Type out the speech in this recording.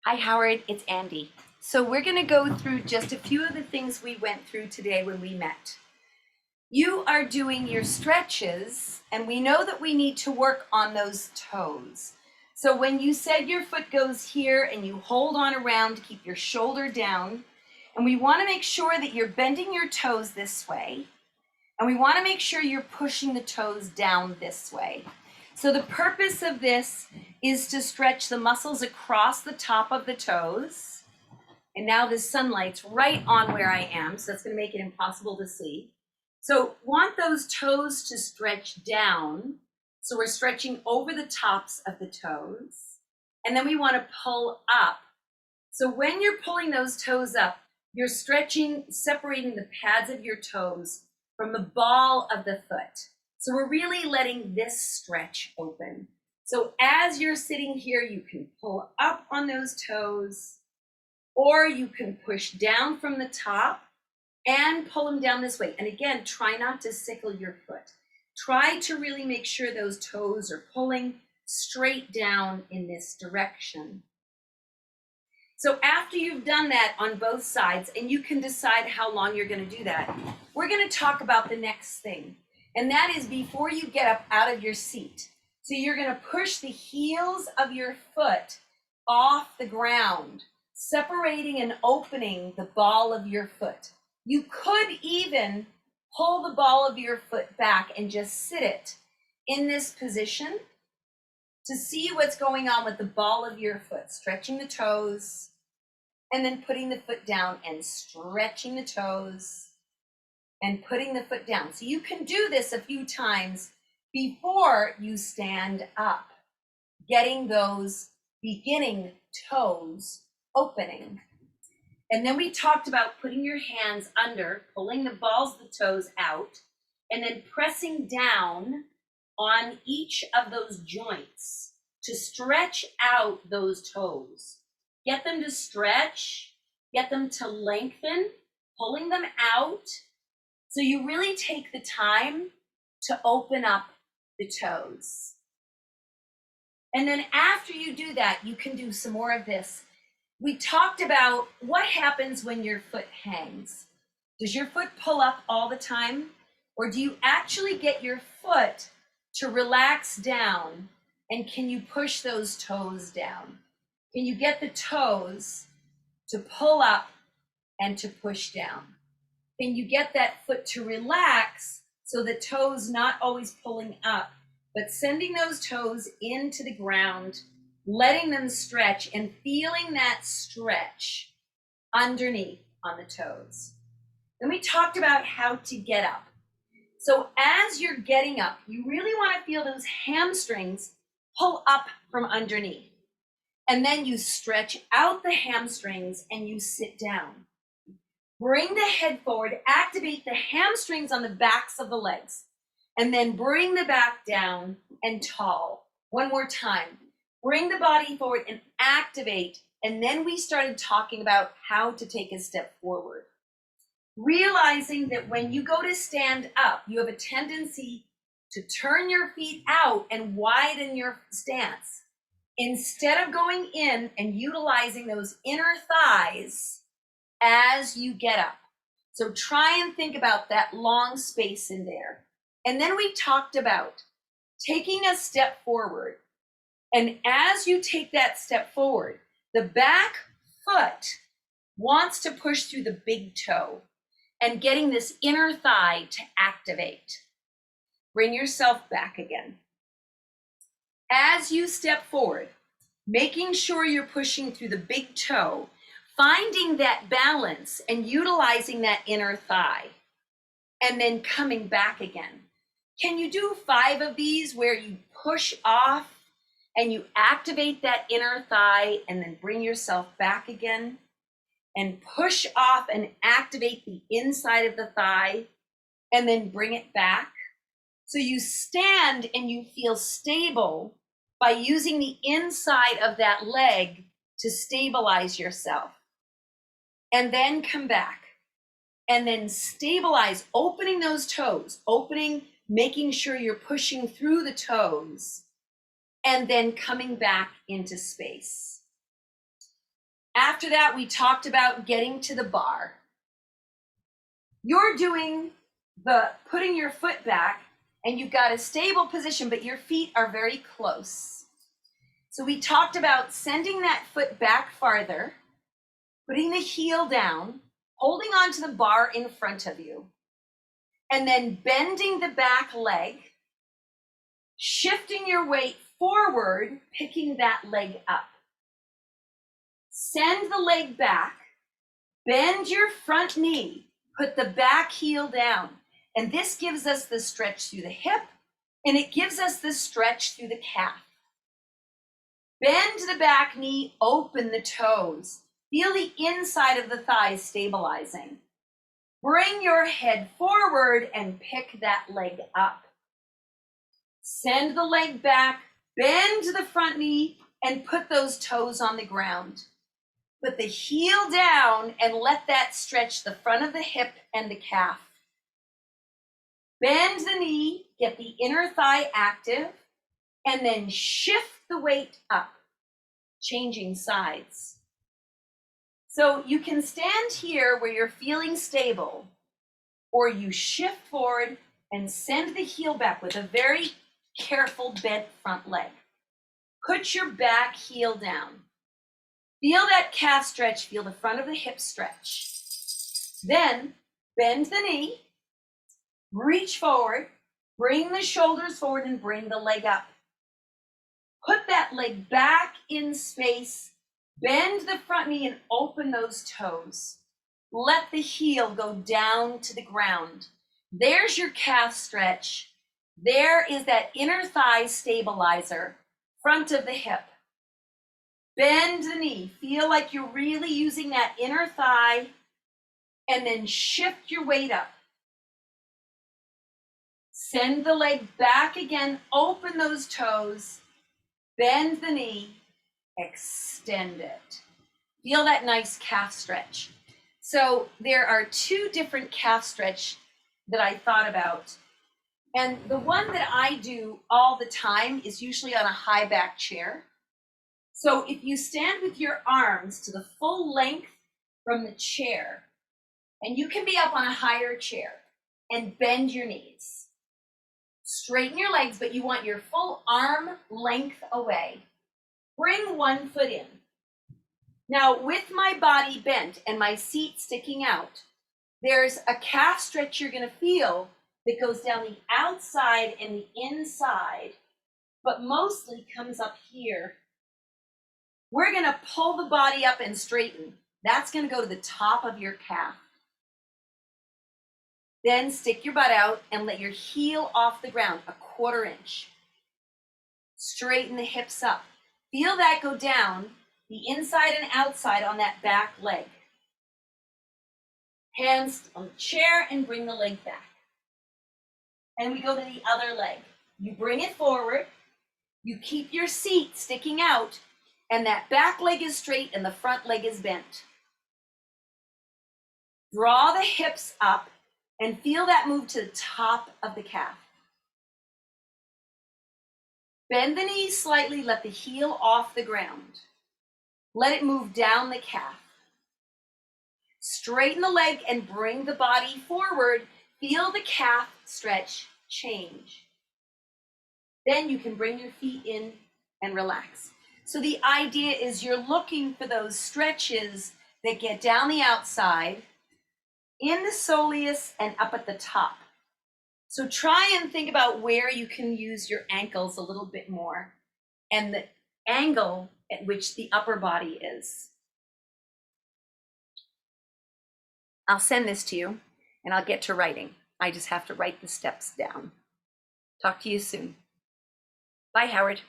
Hi, Howard, it's Andy. So we're going to go through just a few of the things we went through today when we met. You are doing your stretches, and we know that we need to work on those toes. So when you said your foot goes here and you hold on around to keep your shoulder down, and we want to make sure that you're bending your toes this way, and we want to make sure you're pushing the toes down this way. So the purpose of this is to stretch the muscles across the top of the toes. And now the sunlight's right on where I am, so that's going to make it impossible to see. So want those toes to stretch down. So we're stretching over the tops of the toes. And then we want to pull up. So when you're pulling those toes up, you're stretching, separating the pads of your toes from the ball of the foot. So we're really letting this stretch open. So as you're sitting here, you can pull up on those toes, or you can push down from the top and pull them down this way. And again, try not to sickle your foot. Try to really make sure those toes are pulling straight down in this direction. So after you've done that on both sides, and you can decide how long you're going to do that, we're going to talk about the next thing. And that is before you get up out of your seat. So you're going to push the heels of your foot off the ground, separating and opening the ball of your foot. You could even pull the ball of your foot back and just sit it in this position to see what's going on with the ball of your foot, stretching the toes, and then putting the foot down and stretching the toes and putting the foot down. So you can do this a few times before you stand up, getting those beginning toes opening. And then we talked about putting your hands under, pulling the balls of the toes out, and then pressing down on each of those joints to stretch out those toes. Get them to stretch, get them to lengthen, pulling them out. So you really take the time to open up the toes. And then after you do that, you can do some more of this. We talked about what happens when your foot hangs. Does your foot pull up all the time? Or do you actually get your foot to relax down? And can you push those toes down? Can you get the toes to pull up and to push down? Can you get that foot to relax so the toes not always pulling up, but sending those toes into the ground, letting them stretch and feeling that stretch underneath on the toes? Then we talked about how to get up. So as you're getting up, you really want to feel those hamstrings pull up from underneath. And then you stretch out the hamstrings and you sit down. Bring the head forward, activate the hamstrings on the backs of the legs, and then bring the back down and tall. One more time. Bring the body forward and activate. And then we started talking about how to take a step forward. Realizing that when you go to stand up, you have a tendency to turn your feet out and widen your stance. Instead of going in and utilizing those inner thighs as you get up. So try and think about that long space in there. And then we talked about taking a step forward. And as you take that step forward, the back foot wants to push through the big toe and getting this inner thigh to activate. Bring yourself back again. As you step forward, making sure you're pushing through the big toe, finding that balance and utilizing that inner thigh, and then coming back again. Can you do 5 of these where you push off and you activate that inner thigh and then bring yourself back again? And push off and activate the inside of the thigh and then bring it back. So you stand and you feel stable by using the inside of that leg to stabilize yourself. And then come back and then stabilize, opening those toes, making sure you're pushing through the toes, and then coming back into space. After that, we talked about getting to the bar. You're doing the putting your foot back, and you've got a stable position, but your feet are very close. So we talked about sending that foot back farther, putting the heel down, holding onto the bar in front of you, and then bending the back leg, shifting your weight forward, picking that leg up. Send the leg back, bend your front knee, put the back heel down. And this gives us the stretch through the hip, and it gives us the stretch through the calf. Bend the back knee, open the toes. Feel the inside of the thighs stabilizing. Bring your head forward and pick that leg up. Send the leg back, bend the front knee, and put those toes on the ground. Put the heel down and let that stretch the front of the hip and the calf. Bend the knee, get the inner thigh active, and then shift the weight up, changing sides. So you can stand here where you're feeling stable, or you shift forward and send the heel back with a very careful bent front leg. Put your back heel down. Feel that calf stretch, feel the front of the hip stretch. Then bend the knee, reach forward, bring the shoulders forward and bring the leg up. Put that leg back in space, bend the front knee and open those toes. Let the heel go down to the ground. There's your calf stretch. There is that inner thigh stabilizer, front of the hip. Bend the knee, feel like you're really using that inner thigh, and then shift your weight up. Send the leg back again, open those toes, bend the knee, extend it. Feel that nice calf stretch. So there are two different calf stretch that I thought about. And the one that I do all the time is usually on a high back chair. So if you stand with your arms to the full length from the chair, and you can be up on a higher chair, and bend your knees. Straighten your legs, but you want your full arm length away. Bring one foot in. Now, with my body bent and my seat sticking out, there's a calf stretch you're going to feel that goes down the outside and the inside, but mostly comes up here. We're going to pull the body up and straighten. That's going to go to the top of your calf. Then stick your butt out and let your heel off the ground, a 1/4 inch. Straighten the hips up. Feel that go down the inside and outside on that back leg. Hands on the chair and bring the leg back. And we go to the other leg. You bring it forward. You keep your seat sticking out, and that back leg is straight and the front leg is bent. Draw the hips up and feel that move to the top of the calf. Bend the knees slightly, let the heel off the ground. Let it move down the calf. Straighten the leg and bring the body forward. Feel the calf stretch change. Then you can bring your feet in and relax. So the idea is you're looking for those stretches that get down the outside, in the soleus and up at the top. So try and think about where you can use your ankles a little bit more and the angle at which the upper body is. I'll send this to you and I'll get to writing. I just have to write the steps down. Talk to you soon. Bye, Howard.